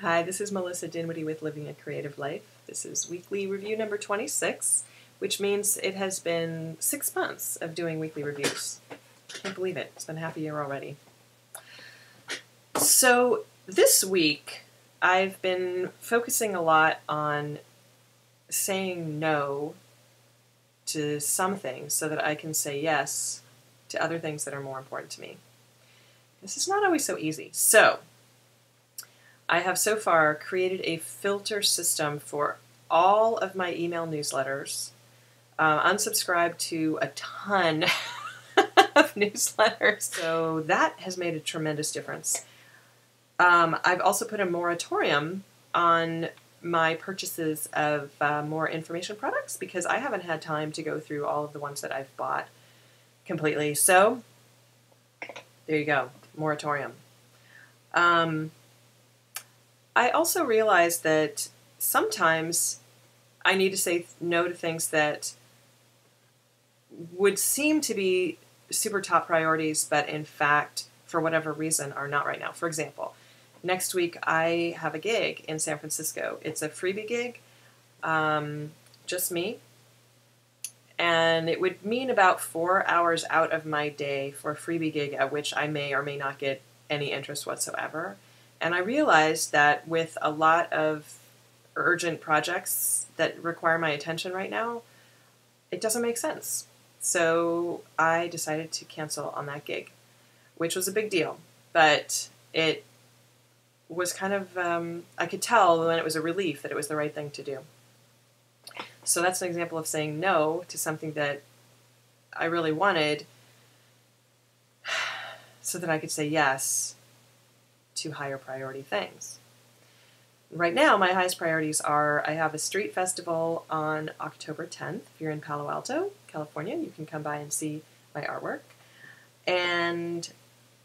Hi, this is Melissa Dinwiddie with Living a Creative Life. This is weekly review number 26, which means it has been 6 months of doing weekly reviews. Can't believe it. It's been half a year already. So this week, I've been focusing a lot on saying no to some things so that I can say yes to other things that are more important to me. This is not always so easy. So I have so far created a filter system for all of my email newsletters, unsubscribed to a ton of newsletters. So that has made a tremendous difference. I've also put a moratorium on my purchases of more information products because I haven't had time to go through all of the ones that I've bought completely. So there you go, moratorium. I also realized that sometimes I need to say no to things that would seem to be super top priorities, but in fact, for whatever reason, are not right now. For example, next week I have a gig in San Francisco. It's a freebie gig, just me, and it would mean about 4 hours out of my day for a freebie gig at which I may or may not get any interest whatsoever. And I realized that with a lot of urgent projects that require my attention right now, it doesn't make sense. So I decided to cancel on that gig, which was a big deal. But it was kind of, I could tell when it was a relief that it was the right thing to do. So that's an example of saying no to something that I really wanted so that I could say yes to higher priority things. Right now, my highest priorities are I have a street festival on October 10th. If you're in Palo Alto, California, you can come by and see my artwork. And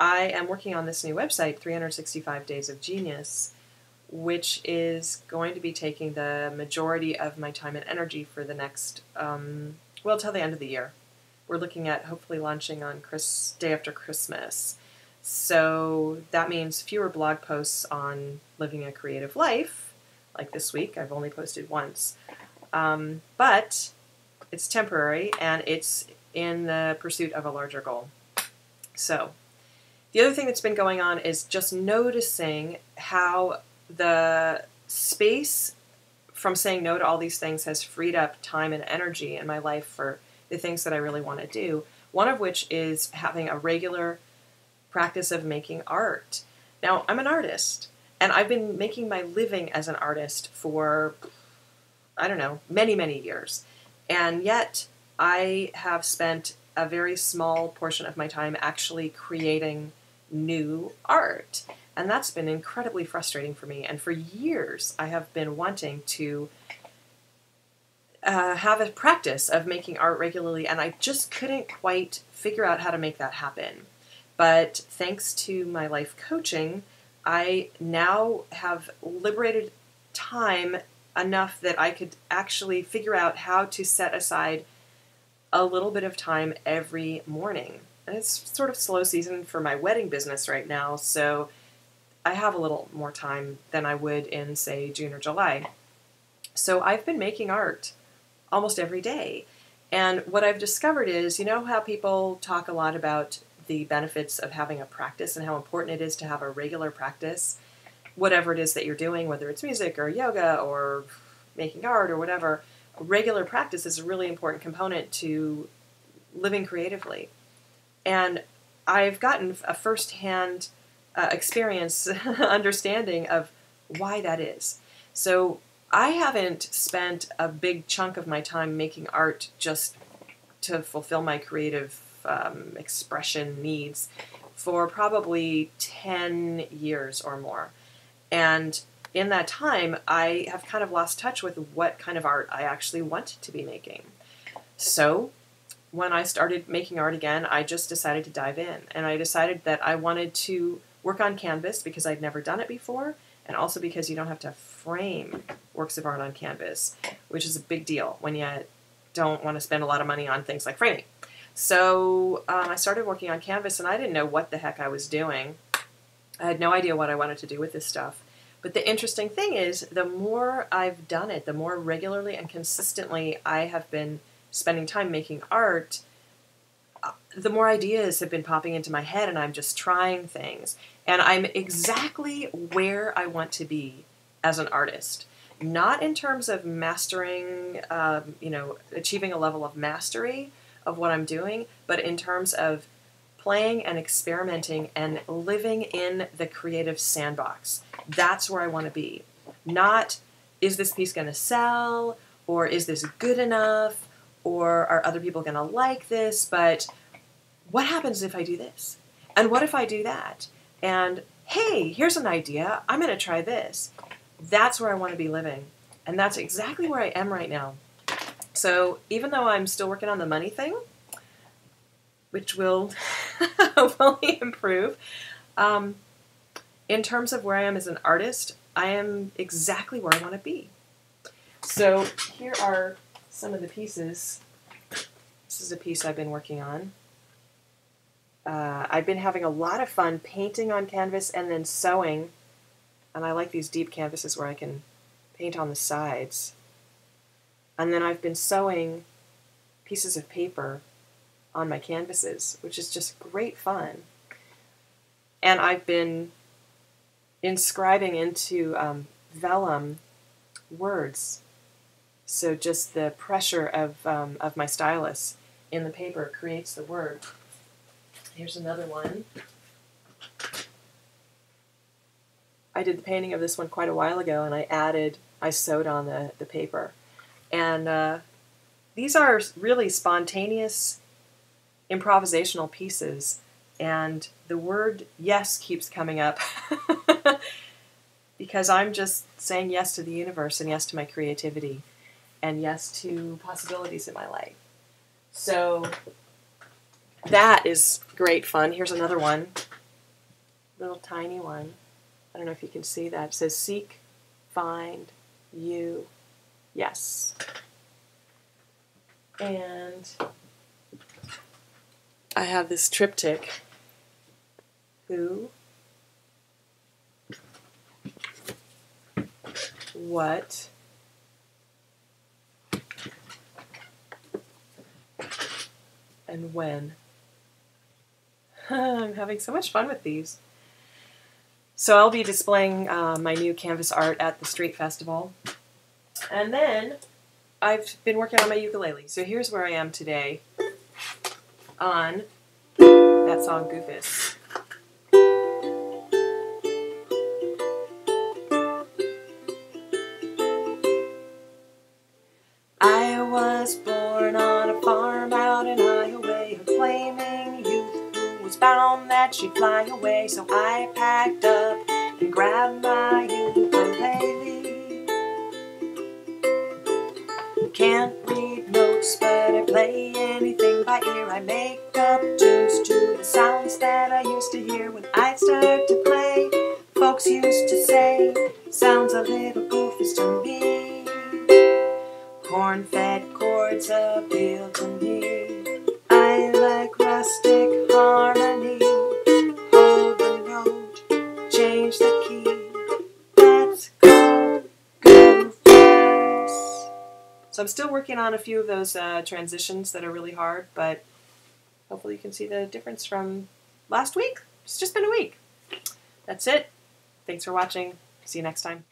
I am working on this new website, 365 Days of Genius, which is going to be taking the majority of my time and energy for the next, till the end of the year. We're looking at hopefully launching on day after Christmas. So that means fewer blog posts on living a creative life, like this week. I've only posted once. But it's temporary, and it's in the pursuit of a larger goal. So the other thing that's been going on is just noticing how the space from saying no to all these things has freed up time and energy in my life for the things that I really want to do, one of which is having a regular practice of making art. Now, I'm an artist, and I've been making my living as an artist for, many, many years. And yet, I have spent a very small portion of my time actually creating new art. And that's been incredibly frustrating for me. And for years, I have been wanting to have a practice of making art regularly, and I just couldn't quite figure out how to make that happen. But thanks to my life coaching, I now have liberated time enough that I could actually figure out how to set aside a little bit of time every morning. And it's sort of slow season for my wedding business right now, so I have a little more time than I would in, say, June or July. So I've been making art almost every day. And what I've discovered is, you know how people talk a lot about the benefits of having a practice and how important it is to have a regular practice, whatever it is that you're doing, whether it's music or yoga or making art or whatever. A regular practice is a really important component to living creatively. And I've gotten a first-hand experience, understanding of why that is. So I haven't spent a big chunk of my time making art just to fulfill my creative expression needs for probably 10 years or more. And in that time, I have kind of lost touch with what kind of art I actually want to be making. So when I started making art again, I just decided to dive in. And I decided that I wanted to work on canvas because I'd never done it before, and also because you don't have to frame works of art on canvas, which is a big deal when you don't want to spend a lot of money on things like framing. So I started working on canvas, and I didn't know what the heck I was doing. I had no idea what I wanted to do with this stuff. But the interesting thing is, the more I've done it, the more regularly and consistently I have been spending time making art, the more ideas have been popping into my head, and I'm just trying things. And I'm exactly where I want to be as an artist. Not in terms of mastering, achieving a level of mastery of what I'm doing, but in terms of playing and experimenting and living in the creative sandbox. That's where I want to be. Not, is this piece going to sell, or is this good enough, or are other people going to like this, but what happens if I do this? And what if I do that? And hey, here's an idea. I'm going to try this. That's where I want to be living. And that's exactly where I am right now. So even though I'm still working on the money thing, which will hopefully improve, in terms of where I am as an artist, I am exactly where I want to be. So here are some of the pieces. This is a piece I've been working on. I've been having a lot of fun painting on canvas and then sewing. And I like these deep canvases where I can paint on the sides. And then I've been sewing pieces of paper on my canvases, which is just great fun. And I've been inscribing into vellum words. So just the pressure of my stylus in the paper creates the word. Here's another one. I did the painting of this one quite a while ago, and I sewed on the paper. And these are really spontaneous improvisational pieces, and the word yes keeps coming up because I'm just saying yes to the universe and yes to my creativity and yes to possibilities in my life. So that is great fun. Here's another one, little tiny one. I don't know if you can see that. It says seek, find, you, yes. And I have this triptych, who, what, and when. I'm having so much fun with these. So I'll be displaying my new canvas art at the Street Festival. And then I've been working on my ukulele. So here's where I am today on that song, Goofus. I was born on a farm out in Iowa, a flaming youth who was bound that she'd fly away. So I packed up and grabbed my ukulele. Can't read notes, but I play anything by ear. I make up tunes to the sounds that I used to hear when I'd start to play. Folks used to say, sounds a little goofies to me. Corn-fed chords appeal to me. I like rustic harmony. Hold the note, change the key. That's called Goofus. So I'm still working on a few of those transitions that are really hard, but hopefully you can see the difference from last week. It's just been a week. That's it. Thanks for watching. See you next time.